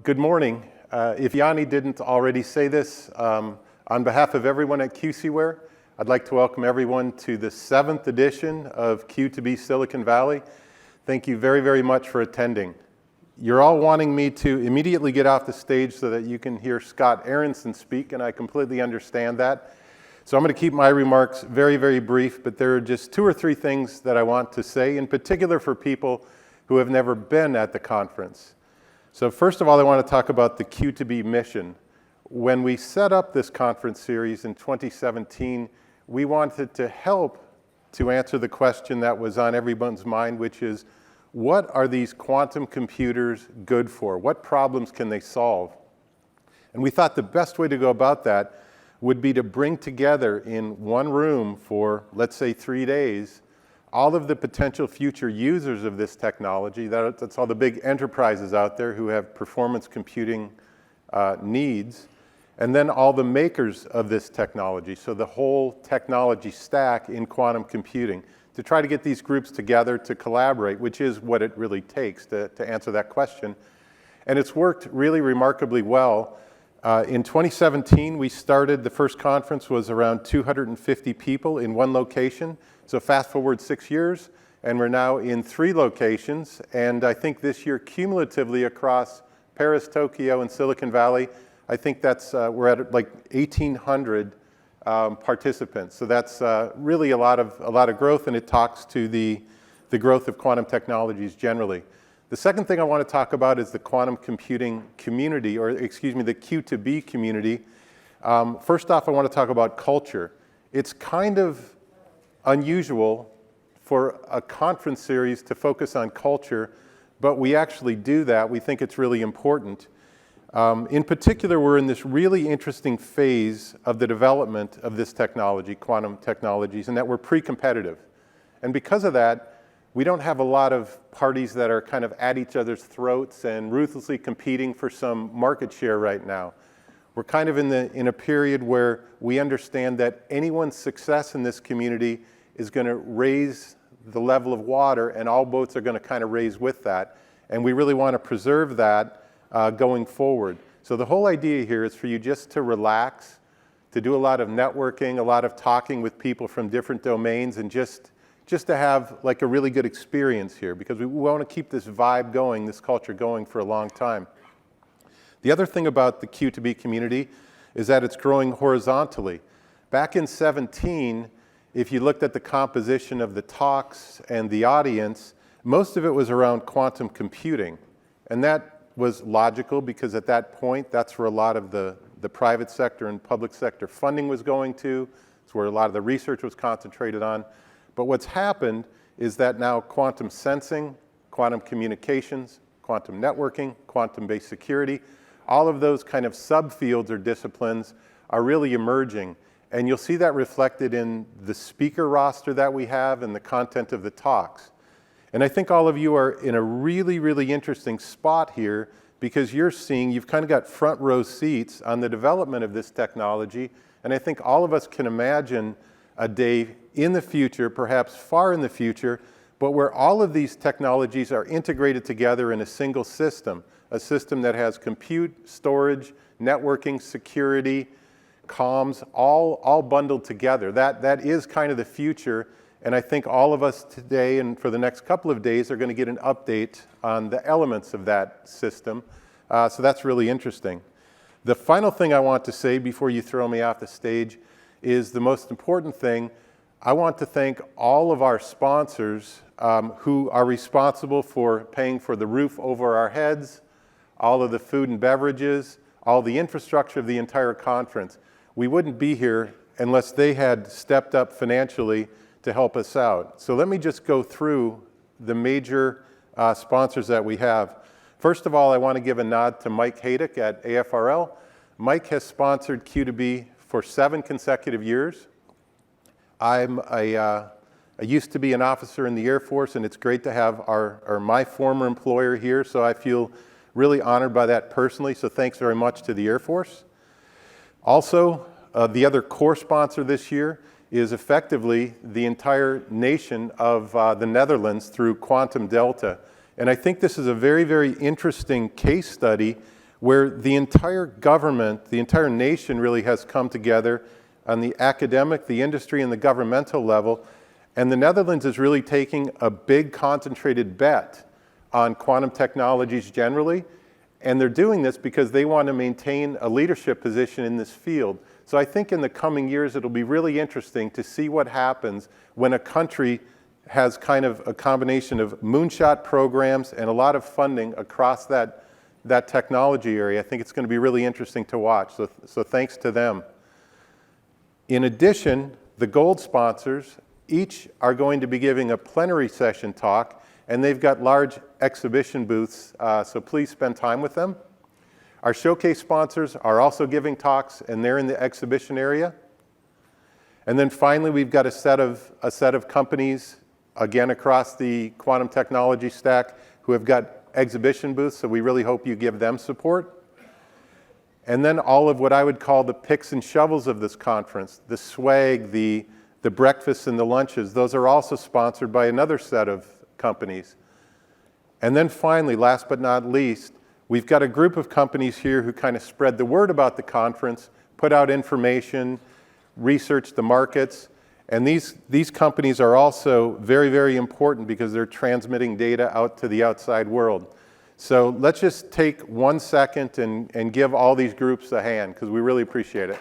Good morning. If Yanni didn't already say this, on behalf of everyone at Ware, I'd like to welcome everyone to the 7th edition of Q2B Silicon Valley. Thank you very, very much for attending. You're all wanting me to immediately get off the stage so that you can hear Scott Aronson speak, and I completely understand that. So I'm going to keep my remarks very, very brief, but there are just 2 or 3 things that I want to say, in particular for people who have never been at the conference. So first of all, I want to talk about the Q2B mission. When we set up this conference series in 2017, we wanted to help to answer the question that was on everyone's mind, which is, what are these quantum computers good for? What problems can they solve? And we thought the best way to go about that would be to bring together in one room for, let's say, 3 days, all of the potential future users of this technology. That's all the big enterprises out there who have performance computing needs, and then all the makers of this technology, so the whole technology stack in quantum computing, to try to get these groups together to collaborate, which is what it really takes to answer that question. And it's worked really remarkably well. In 2017, we started, the first conference was around 250 people in one location. So fast forward 6 years, and we're now in 3 locations. And I think this year, cumulatively across Paris, Tokyo, and Silicon Valley, I think that's, we're at like 1,800 participants. So that's really a lot of growth, and it talks to the growth of quantum technologies generally. The second thing I want to talk about is the quantum computing community, or excuse me, the Q2B community. First off, I want to talk about culture. It's kind of unusual for a conference series to focus on culture, but we actually do that. We think it's really important. In particular, we're in this really interesting phase of the development of this technology, quantum technologies, and that we're pre-competitive. And because of that, we don't have a lot of parties that are kind of at each other's throats and ruthlessly competing for some market share right now. We're kind of in a period where we understand that anyone's success in this community is going to raise the level of water, and all boats are going to kind of raise with that. And we really want to preserve that going forward. So the whole idea here is for you just to relax, to do a lot of networking, a lot of talking with people from different domains, and just to have like a really good experience here, because we want to keep this vibe going, this culture going for a long time. The other thing about the Q2B community is that it's growing horizontally. Back in 2017, if you looked at the composition of the talks and the audience, most of it was around quantum computing. And that was logical, because at that point, that's where a lot of the private sector and public sector funding was going to. It's where a lot of the research was concentrated on. But what's happened is that now quantum sensing, quantum communications, quantum networking, quantum-based security, all of those kind of subfields or disciplines are really emerging. And you'll see that reflected in the speaker roster that we have and the content of the talks. And I think all of you are in a really, really interesting spot here, because you've kind of got front row seats on the development of this technology. And I think all of us can imagine a day in the future, perhaps far in the future, but where all of these technologies are integrated together in a single system, a system that has compute, storage, networking, security, comms, all bundled together. That is kind of the future, and I think all of us today and for the next couple of days are going to get an update on the elements of that system. So that's really interesting. The final thing I want to say before you throw me off the stage is the most important thing. I want to thank all of our sponsors who are responsible for paying for the roof over our heads, all of the food and beverages, all the infrastructure of the entire conference. We wouldn't be here unless they had stepped up financially to help us out. So let me just go through the major sponsors that we have. First of all, I want to give a nod to Mike Haydick at AFRL. Mike has sponsored Q2B for 7 consecutive years. I used to be an officer in the Air Force, and it's great to have my former employer here, so I feel really honored by that personally, so thanks very much to the Air Force. Also, the other core sponsor this year is effectively the entire nation of the Netherlands through Quantum Delta. And I think this is a very, very interesting case study where the entire government, the entire nation really has come together on the academic, the industry, and the governmental level. And the Netherlands is really taking a big concentrated bet on quantum technologies generally. And they're doing this because they want to maintain a leadership position in this field. So I think in the coming years, it'll be really interesting to see what happens when a country has kind of a combination of moonshot programs and a lot of funding across that technology area. I think it's going to be really interesting to watch. So thanks to them. In addition, the gold sponsors each are going to be giving a plenary session talk, and they've got large exhibition booths, so please spend time with them. Our showcase sponsors are also giving talks, and they're in the exhibition area. And then finally, we've got a set of companies, again across the quantum technology stack, who have got exhibition booths, so we really hope you give them support. And then all of what I would call the picks and shovels of this conference, the swag, the breakfasts and the lunches, those are also sponsored by another set of companies. And then finally, last but not least, we've got a group of companies here who kind of spread the word about the conference, put out information, research the markets, and these companies are also very, very important because they're transmitting data out to the outside world. So let's just take 1 second and give all these groups a hand, because we really appreciate it.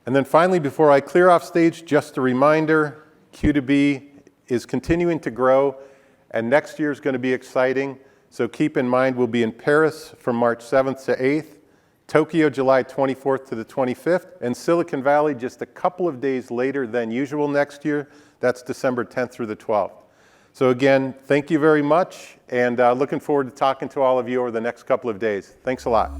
And then finally, before I clear off stage, just a reminder, Q2B is continuing to grow, and next year is going to be exciting. So keep in mind, we'll be in Paris from March 7th to 8th, Tokyo July 24th to the 25th, and Silicon Valley just a couple of days later than usual next year. That's December 10th through the 12th. So again, thank you very much, and looking forward to talking to all of you over the next couple of days. Thanks a lot.